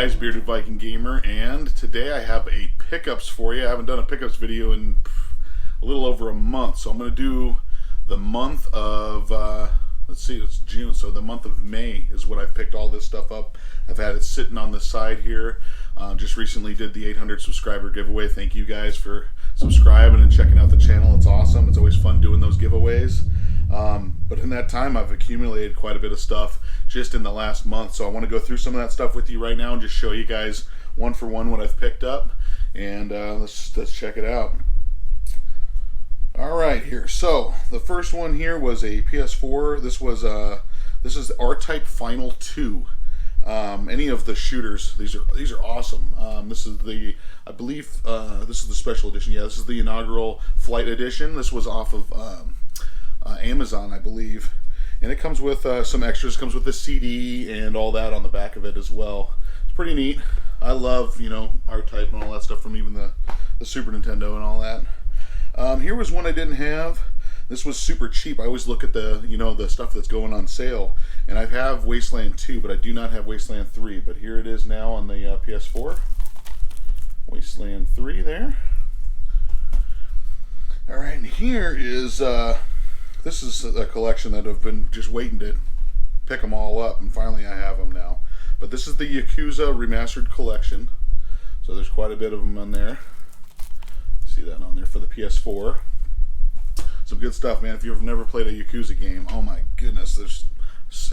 guys, Bearded Viking Gamer, and today I have a pickups for you. I haven't done a pickups video in a little over a month, so I'm going to do the month of, let's see, it's June, so the month of May is what I've picked all this stuff up. I've had it sitting on the side here. Just recently did the 800 subscriber giveaway. Thank you guys for subscribing and checking out the channel. It's awesome. It's always fun doing those giveaways. But in that time, I've accumulated quite a bit of stuff just in the last month. So I want to go through some of that stuff with you right now and just show you guys one for one what I've picked up. And let's check it out. All right, here. So the first one here was a PS4. This is the R-Type Final 2. Any of the shooters, these are awesome. This is the, I believe, this is the special edition. Yeah, this is the inaugural flight edition. This was off of Amazon, I believe, and it comes with some extras. It comes with the CD and all that on the back of it as well. It's pretty neat. I love, you know, R-Type and all that stuff from even the Super Nintendo and all that. Here was one I didn't have. This was super cheap. I always look at the, you know, the stuff that's going on sale, and I have Wasteland 2, but I do not have Wasteland 3. But here it is now on the PS4. Wasteland 3 there. All right, and here is this is a collection that I've been just waiting to pick them all up, and finally I have them now. But this is the Yakuza Remastered Collection, so there's quite a bit of them on there. See that on there for the PS4. Some good stuff, man. If you've never played a Yakuza game, oh my goodness, there's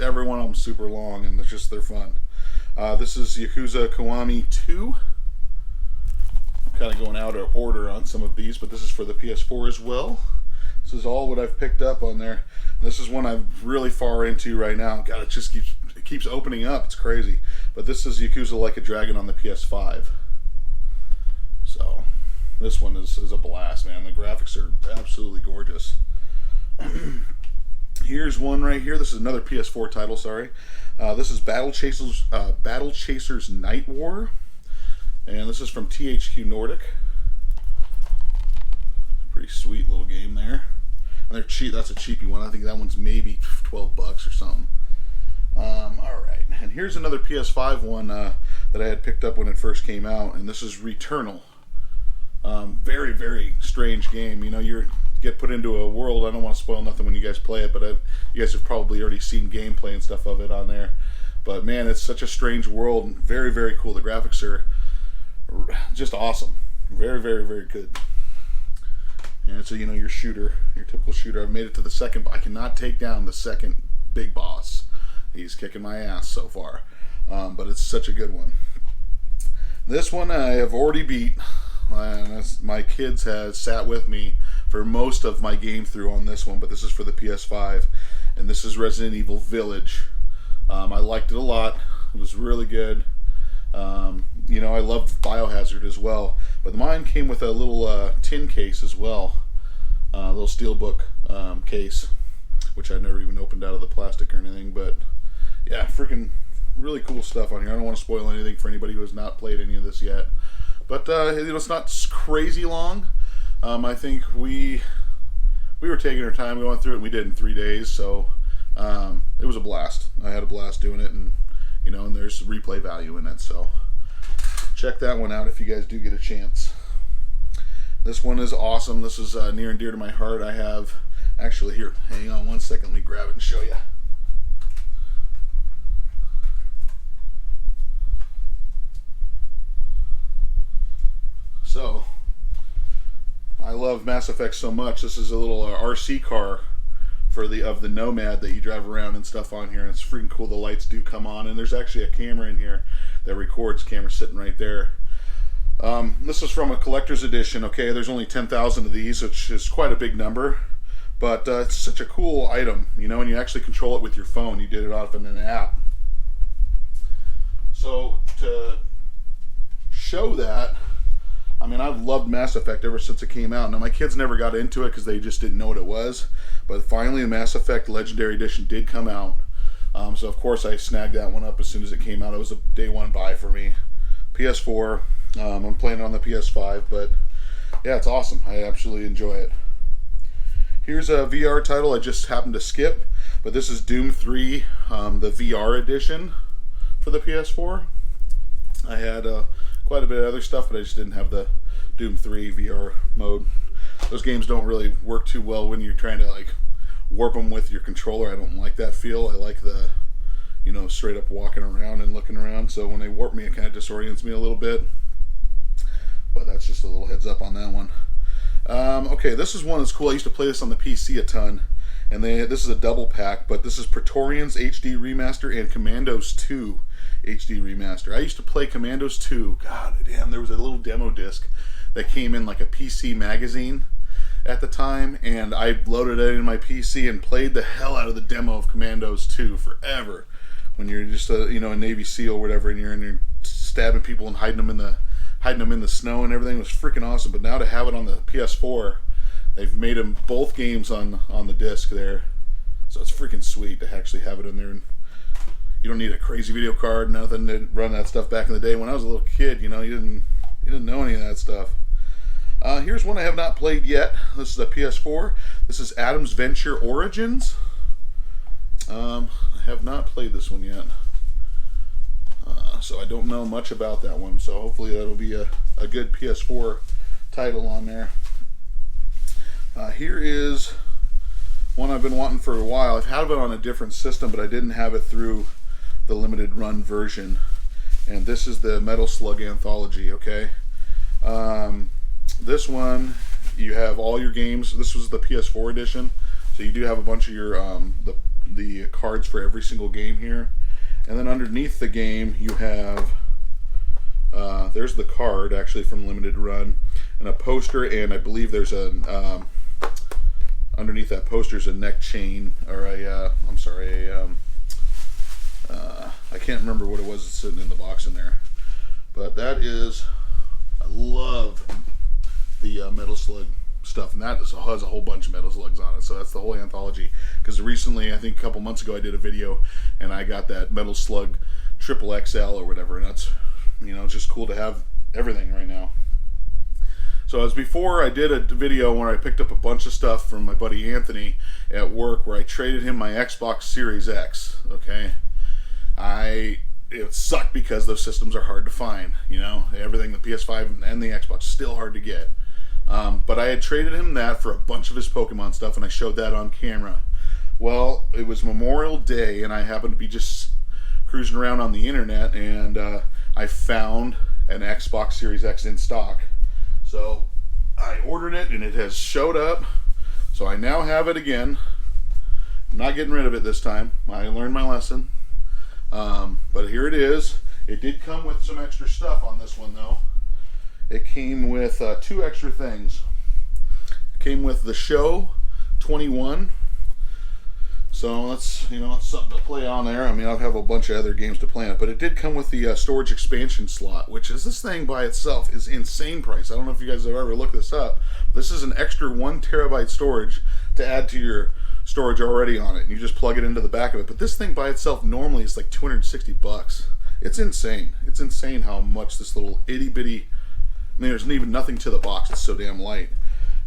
every one of them super long, and they're fun. This is Yakuza Kiwami 2. I'm kind of going out of order on some of these, but this is for the PS4 as well. This is all what I've picked up on there. And this is one I'm really far into right now. God, it keeps opening up. It's crazy. But this is Yakuza Like a Dragon on the PS5. So this one is a blast, man. The graphics are absolutely gorgeous. Here's one right here. This is another PS4 title, sorry. This is Battle Chasers Night War. And this is from THQ Nordic. Pretty sweet little game there. And they're cheap. That's a cheapy one. I think that one's maybe 12 bucks or something. Alright. And here's another PS5 one that I had picked up when it first came out. And this is Returnal. Very, very strange game. You know, you get put into a world. I don't want to spoil nothing when you guys play it, but you guys have probably already seen gameplay and stuff of it on there. But man, it's such a strange world. Very, very cool. The graphics are just awesome. Very, very, very good. And so, you know, your typical shooter. I've made it to the second, but I cannot take down the second big boss. He's kicking my ass so far. But it's such a good one. This one I have already beat. And my kids have sat with me for most of my game through on this one, but this is for the PS5, and this is Resident Evil Village. I liked it a lot. It was really good. You know, I loved Biohazard as well, but mine came with a little tin case as well, a little steelbook case, which I never even opened out of the plastic or anything. But yeah, freaking really cool stuff on here. I don't want to spoil anything for anybody who has not played any of this yet. But you know, it's not crazy long. I think we were taking our time going through it, and we did it in 3 days. So it was a blast. I had a blast doing it, and you know, and there's replay value in it. So check that one out if you guys do get a chance. This one is awesome. This is near and dear to my heart. I have actually here. Hang on one second. Let me grab it and show you. So, I love Mass Effect so much. This is a little RC car for the Nomad that you drive around and stuff on here. And it's freaking cool. The lights do come on, and there's actually a camera in here that records. Camera sitting right there. This is from a collector's edition. Okay, there's only 10,000 of these, which is quite a big number. But it's such a cool item, you know, and you actually control it with your phone. You did it off in an app. So to show that, I mean, I've loved Mass Effect ever since it came out. Now, my kids never got into it because they just didn't know what it was. But finally, the Mass Effect Legendary Edition did come out. So, of course, I snagged that one up as soon as it came out. It was a day one buy for me. PS4. I'm playing it on the PS5. But, yeah, it's awesome. I absolutely enjoy it. Here's a VR title I just happened to skip. But this is Doom 3, the VR edition for the PS4. I had quite a bit of other stuff, but I just didn't have the Doom 3 VR mode. Those games don't really work too well when you're trying to like warp them with your controller. I don't like that feel. I like the, you know, straight up walking around and looking around. So when they warp me, it kind of disorients me a little bit. But that's just a little heads up on that one. Okay, this is one that's cool. I used to play this on the PC a ton. And this is a double pack, but this is Praetorians HD Remaster and Commandos 2 HD Remaster. I used to play Commandos 2. God damn, there was a little demo disc that came in like a PC magazine at the time, and I loaded it in my PC and played the hell out of the demo of Commandos 2 forever. When you're just you know, a Navy SEAL or whatever, and you're stabbing people and hiding them in the snow and everything. It was freaking awesome. But now to have it on the PS4, they've made them both games on the disc there, so it's freaking sweet to actually have it in there. And you don't need a crazy video card, nothing to run that stuff back in the day. When I was a little kid, you know, you didn't know any of that stuff. Here's one I have not played yet. This is a PS4. This is Adam's Venture Origins. I have not played this one yet, so I don't know much about that one. So hopefully that'll be a good PS4 title on there. Here is one I've been wanting for a while. I've had it on a different system, but I didn't have it through the limited run version. And this is the Metal Slug Anthology, okay? This one, you have all your games. This was the PS4 edition, so you do have a bunch of your the cards for every single game here. And then underneath the game, you have there's the card actually from limited run, and a poster, and I believe there's a underneath that poster is a neck chain, or I'm sorry, I can't remember what it was that's sitting in the box in there. But that is, I love the Metal Slug stuff, and that has a whole bunch of Metal Slugs on it. So that's the whole anthology. Because recently, I think a couple months ago, I did a video, and I got that Metal Slug Triple XL or whatever, and that's, you know, it's just cool to have everything right now. So as before, I did a video where I picked up a bunch of stuff from my buddy Anthony at work, where I traded him my Xbox Series X. Okay, it sucked because those systems are hard to find. You know, everything, the PS5 and the Xbox, still hard to get. But I had traded him that for a bunch of his Pokemon stuff, and I showed that on camera. Well, it was Memorial Day, and I happened to be just cruising around on the internet, and I found an Xbox Series X in stock. So I ordered it, and it has showed up. So I now have it again. I'm not getting rid of it this time. I learned my lesson. But here it is. It did come with some extra stuff on this one, though. It came with 2 extra things. It came with the Show 21. So that's, you know, it's something to play on there. I mean, I have a bunch of other games to play on it, but it did come with the storage expansion slot, which is, this thing by itself is insane price. I don't know if you guys have ever looked this up. This is an extra 1 terabyte storage to add to your storage already on it. You just plug it into the back of it. But this thing by itself normally is like $260. It's insane. It's insane how much this little itty bitty, I mean, there's even nothing to the box. It's so damn light.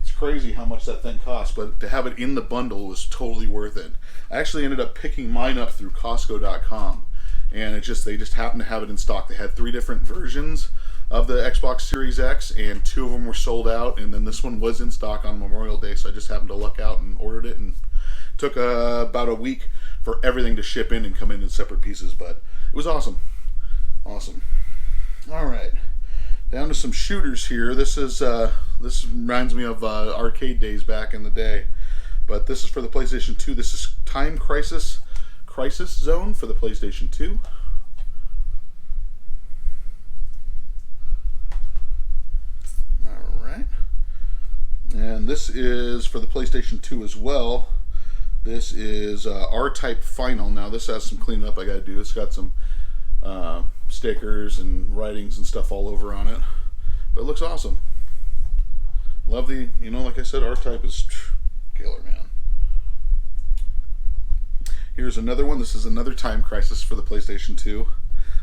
It's crazy how much that thing costs, but to have it in the bundle was totally worth it. I actually ended up picking mine up through Costco.com, and they just happened to have it in stock. They had 3 different versions of the Xbox Series X, and 2 of them were sold out, and then this one was in stock on Memorial Day, so I just happened to luck out and ordered it, and it took about a week for everything to ship in and come in separate pieces, but it was awesome. Awesome. All right. Down to some shooters here. This reminds me of arcade days back in the day, but this is for the PlayStation 2. This is Time Crisis Zone for the PlayStation 2. All right, and this is for the PlayStation 2 as well. This is R-Type Final. Now this has some cleaning up I got to do. It's got some stickers and writings and stuff all over on it, but it looks awesome. Love the, you know, like I said, R-Type is killer, man. Here's another one. This is another Time Crisis for the PlayStation 2.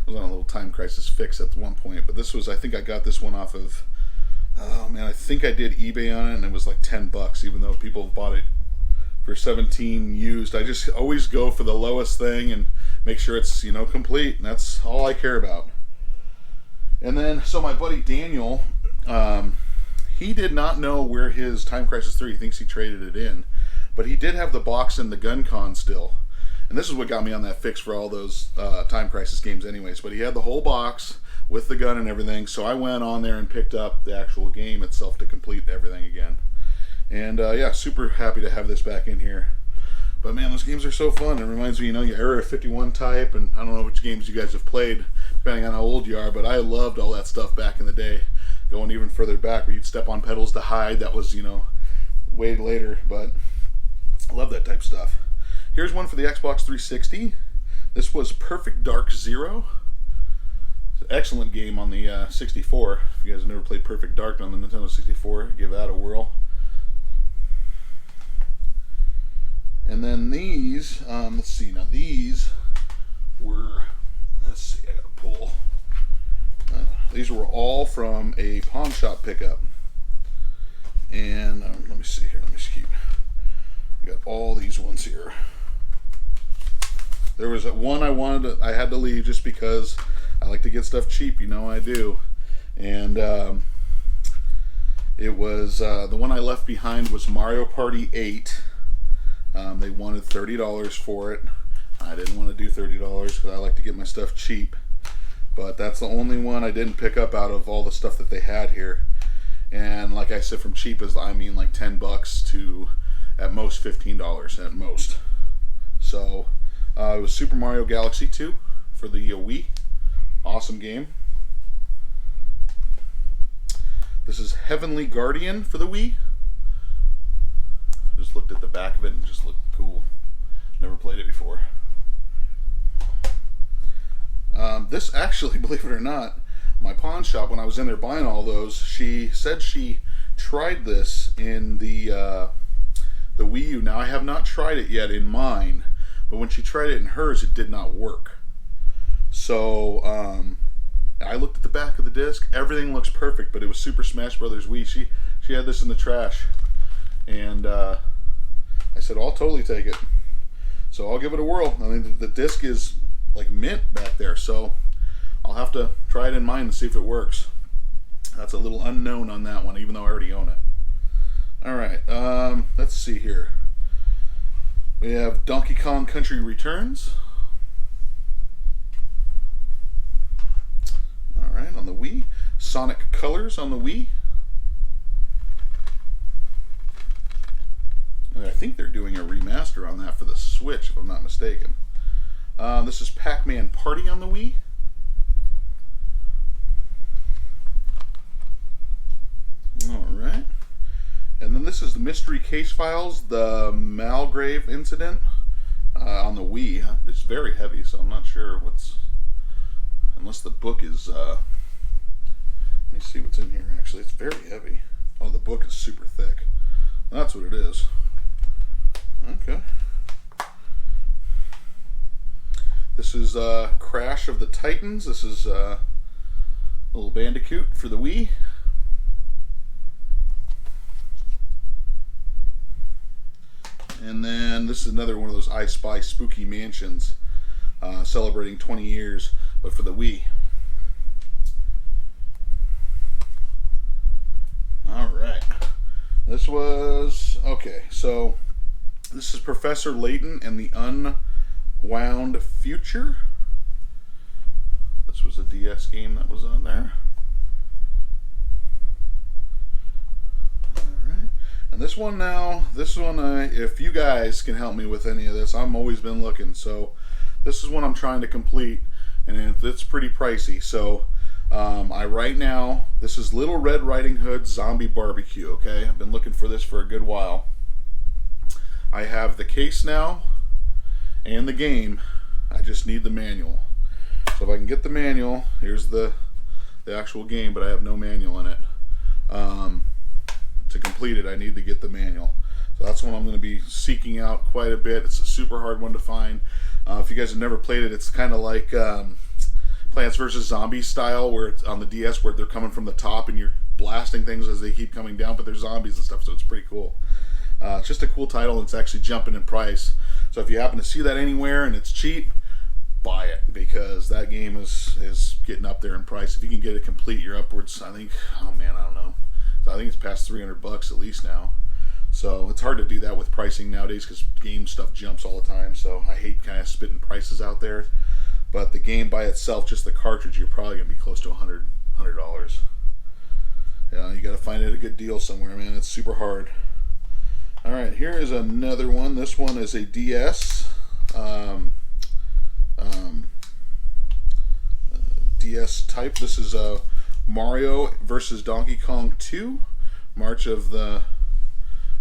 I was on a little Time Crisis fix at one point, but this was, I think I got this one off of, oh man, I think I did eBay on it, and it was like $10, even though people bought it for 17 used. I just always go for the lowest thing and make sure it's, you know, complete, and that's all I care about. And then, so my buddy Daniel, he did not know where his Time Crisis 3, he thinks he traded it in, but he did have the box and the gun con still. And this is what got me on that fix for all those Time Crisis games anyways. But he had the whole box with the gun and everything, so I went on there and picked up the actual game itself to complete everything again. And yeah, super happy to have this back in here. But man, those games are so fun. It reminds me, you know, your Area 51 type, and I don't know which games you guys have played, depending on how old you are, but I loved all that stuff back in the day. Going even further back where you'd step on pedals to hide, that was, you know, way later, but I love that type of stuff. Here's one for the Xbox 360. This was Perfect Dark Zero. It's an excellent game on the 64. If you guys have never played Perfect Dark on the Nintendo 64, give that a whirl. And then these, let's see, now these were, let's see, I gotta pull. These were all from a pawn shop pickup. And let me see here, let me just keep, I got all these ones here. There was one I had to leave just because I like to get stuff cheap, you know I do. And it was, the one I left behind was Mario Party 8. They wanted $30 for it. I didn't want to do $30 because I like to get my stuff cheap. But that's the only one I didn't pick up out of all the stuff that they had here. And like I said, from cheap as I mean like $10 to at most $15 at most. So it was Super Mario Galaxy 2 for the Wii. Awesome game. This is Heavenly Guardian for the Wii. Just looked at the back of it and just looked cool. Never played it before. This actually, believe it or not, my pawn shop, when I was in there buying all those, she said she tried this in the Wii U. Now I have not tried it yet in mine, but when she tried it in hers, it did not work. So I looked at the back of the disc. Everything looks perfect, but it was Super Smash Brothers Wii. She had this in the trash, and I said, I'll totally take it. So I'll give it a whirl. I mean, the disc is like mint back there, so I'll have to try it in mine and see if it works. That's a little unknown on that one, even though I already own it. Alright, let's see here. We have Donkey Kong Country Returns. Alright, on the Wii. Sonic Colors on the Wii. And I think they're doing a remaster on that for the Switch, if I'm not mistaken. This is Pac-Man Party on the Wii. Alright. And then this is the Mystery Case Files, the Malgrave Incident on the Wii. It's very heavy, so I'm not sure what's... Unless the book is... let me see what's in here, actually. It's very heavy. Oh, the book is super thick. That's what it is. Okay. This is Crash of the Titans. This is Little Bandicoot for the Wii. And then this is another one of those I Spy Spooky Mansions, celebrating 20 years, but for the Wii. Alright. This was, okay, so this is Professor Layton and the Unwound Future. This was a DS game that was on there. Alright. And this one now, if you guys can help me with any of this, I've always been looking. So this is one I'm trying to complete, and it's pretty pricey. So right now, this is Little Red Riding Hood Zombie Barbecue, okay? I've been looking for this for a good while. I have the case now and the game. I just need the manual. So if I can get the manual, here's the actual game, but I have no manual in it. To complete it, I need to get the manual. So that's one I'm going to be seeking out quite a bit. It's a super hard one to find. If you guys have never played it, it's kind of like Plants vs. Zombies style, where it's on the DS, where they're coming from the top and you're blasting things as they keep coming down, but they're zombies and stuff, so it's pretty cool. It's just a cool title, and it's actually jumping in price. So if you happen to see that anywhere and it's cheap, buy it, because that game is getting up there in price. If you can get it complete, you're upwards, I think, oh man, I don't know. I think it's past $300 at least now. So it's hard to do that with pricing nowadays, because game stuff jumps all the time. So I hate kind of spitting prices out there. But the game by itself, just the cartridge, you're probably going to be close to $100. Yeah, you got to find it a good deal somewhere, man. It's super hard. All right, here is another one. This one is a DS. DS type. This is Mario versus Donkey Kong 2, March of the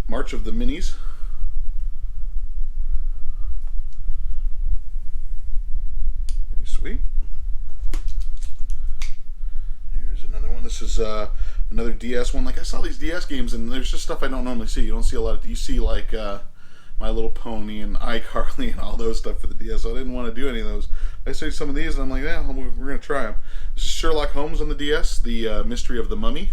Minis. Pretty sweet. Here's another one. This is another DS one. Like, I saw these DS games, and there's just stuff I don't normally see. You don't see a lot of. You see like My Little Pony and iCarly and all those stuff for the DS. So I didn't want to do any of those. I see some of these, and I'm like, yeah, we're gonna try them. This is Sherlock Holmes on the DS, the Mystery of the Mummy.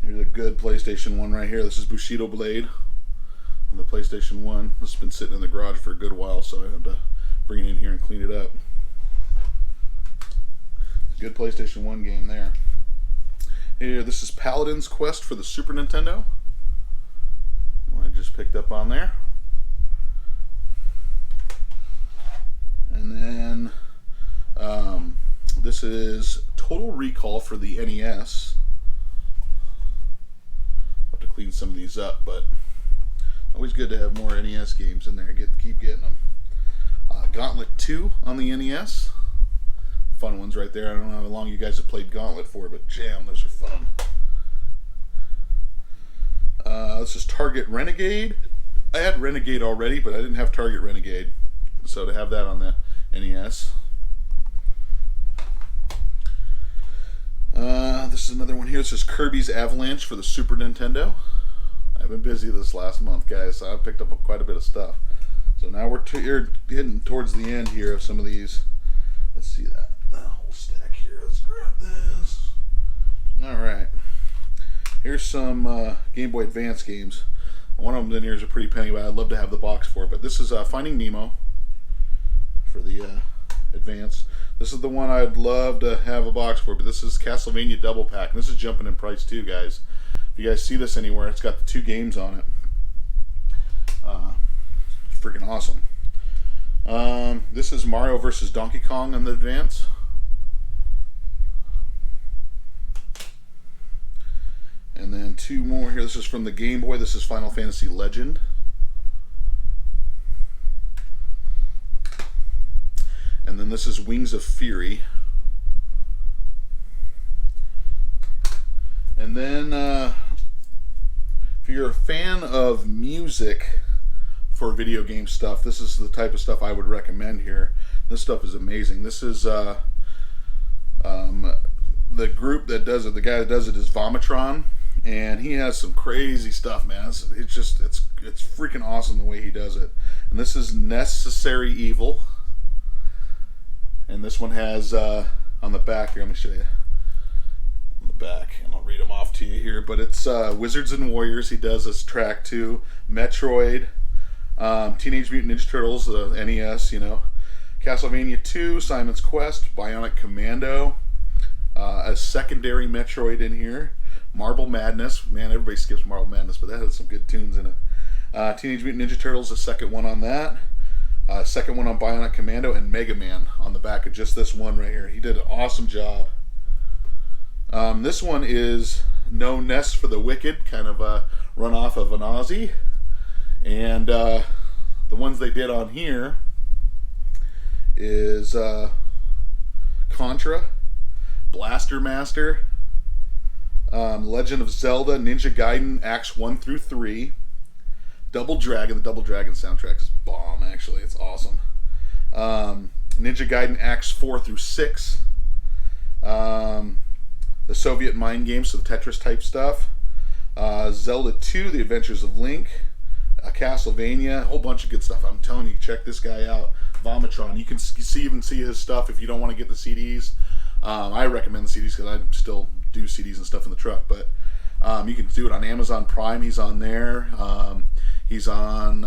Here's a good PlayStation 1 right here. This is Bushido Blade on the PlayStation 1. This has been sitting in the garage for a good while, so I had to bring it in here and clean it up. Good PlayStation 1 game there. Here, this is Paladin's Quest for the Super Nintendo. One I just picked up on there. And then this is Total Recall for the NES. I'll have to clean some of these up, but always good to have more NES games in there. Keep getting them. Gauntlet 2 on the NES. Fun ones right there. I don't know how long you guys have played Gauntlet for, but jam, those are fun. This is Target Renegade. I had Renegade already, but I didn't have Target Renegade, so to have that on the NES. This is another one here. This is Kirby's Avalanche for the Super Nintendo. I've been busy this last month, guys, so I've picked up quite a bit of stuff. So now we're getting towards the end here of some of these. Let's see that. The whole stack here. Let's grab this. Alright. Here's some Game Boy Advance games. One of them in here is a pretty penny, but I'd love to have the box for it. But this is Finding Nemo for the Advance. This is the one I'd love to have a box for, but this is Castlevania Double Pack. And this is jumping in price too, guys. If you guys see this anywhere, it's got the 2 games on it. Freaking awesome. This is Mario versus Donkey Kong on the Advance. And then 2 more here. This is from the Game Boy. This is Final Fantasy Legend. And then this is Wings of Fury. And then if you're a fan of music for video game stuff, this is the type of stuff I would recommend here. This stuff is amazing. This is the group that does it. The guy that does it is Vomitron, and he has some crazy stuff, man. It's freaking awesome the way he does it. And this is Necessary Evil, and this one has on the back here. Let me show you on the back, and I'll read them off to you here. But it's Wizards and Warriors. He does this track too. Metroid. Teenage Mutant Ninja Turtles, the NES, you know. Castlevania 2, Simon's Quest, Bionic Commando, a secondary Metroid in here, Marble Madness. Man, everybody skips Marble Madness, but that has some good tunes in it. Teenage Mutant Ninja Turtles, the second one on that. Second one on Bionic Commando, and Mega Man on the back of just this one right here. He did an awesome job. This one is No Nest for the Wicked, kind of a runoff of an Aussie. And the ones they did on here is Contra, Blaster Master, Legend of Zelda, Ninja Gaiden Acts 1 through 3, Double Dragon. The Double Dragon soundtrack is bomb, actually. It's awesome. Ninja Gaiden Acts 4 through 6, the Soviet Mind Games, so the Tetris type stuff, Zelda 2, The Adventures of Link, Castlevania, a whole bunch of good stuff. I'm telling you, check this guy out, Vomitron. You can even see his stuff if you don't want to get the CDs. I recommend the CDs because I still do CDs and stuff in the truck, but you can do it on Amazon Prime. He's on there. He's on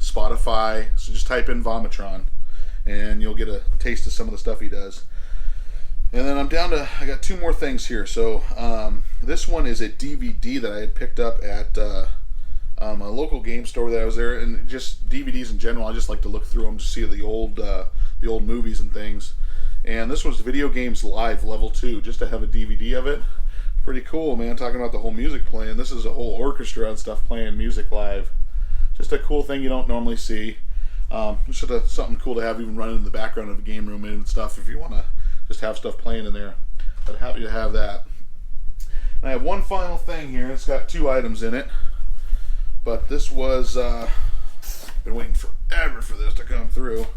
Spotify, so just type in Vomitron, and you'll get a taste of some of the stuff he does. And then I got 2 more things here. So this one is a DVD that I had picked up at a local game store that I was there, and just DVDs in general. I just like to look through them to see the old movies and things. And this was Video Games Live Level 2, just to have a DVD of it. Pretty cool, man. Talking about the whole music playing. This is a whole orchestra and stuff playing music live. Just a cool thing you don't normally see. It's just something cool to have even running in the background of a game room and stuff if you want to just have stuff playing in there. But happy to have that. And I have one final thing here. It's got 2 items in it. But this was, been waiting forever for this to come through.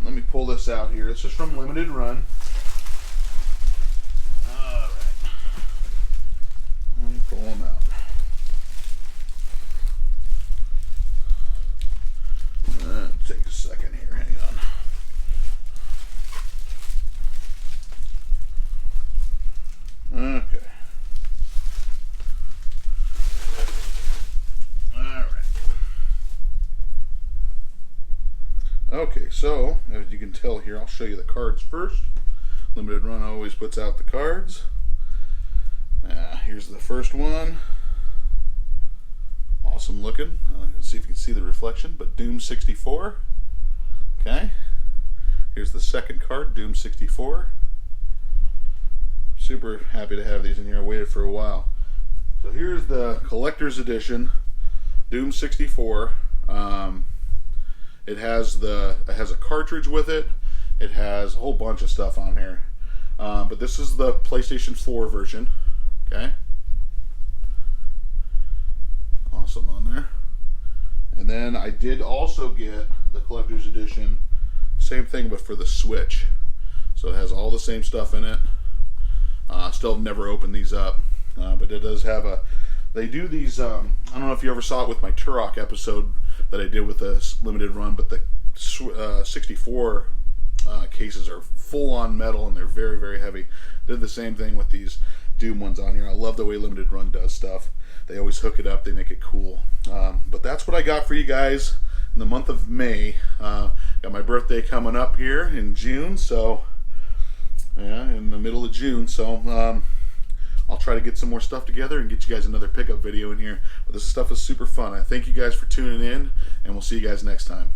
Let me pull this out here. This is from Limited Run. Alright. Let me pull them out. Take a second here, hang on. Okay. Alright. Okay, so as you can tell here, I'll show you the cards first. Limited Run always puts out the cards. Here's the first one. Awesome looking. Let's see if you can see the reflection, but Doom 64. Okay. Here's the second card, Doom 64. Super happy to have these in here. I waited for a while. So here's the collector's edition, Doom 64. It has a cartridge with it. It has a whole bunch of stuff on here. But this is the PlayStation 4 version. Okay. Awesome on there. And then I did also get the collector's edition, same thing but for the Switch. So it has all the same stuff in it. Still have never opened these up, but it does have they do these, I don't know if you ever saw it with my Turok episode that I did with the Limited Run, but the 64 cases are full on metal and they're very, very heavy. Did the same thing with these Doom ones on here. I love the way Limited Run does stuff. They always hook it up, they make it cool. But that's what I got for you guys in the month of May. Got my birthday coming up here in June, so yeah, in the middle of June, so I'll try to get some more stuff together and get you guys another pickup video in here. But this stuff is super fun. I thank you guys for tuning in, and we'll see you guys next time.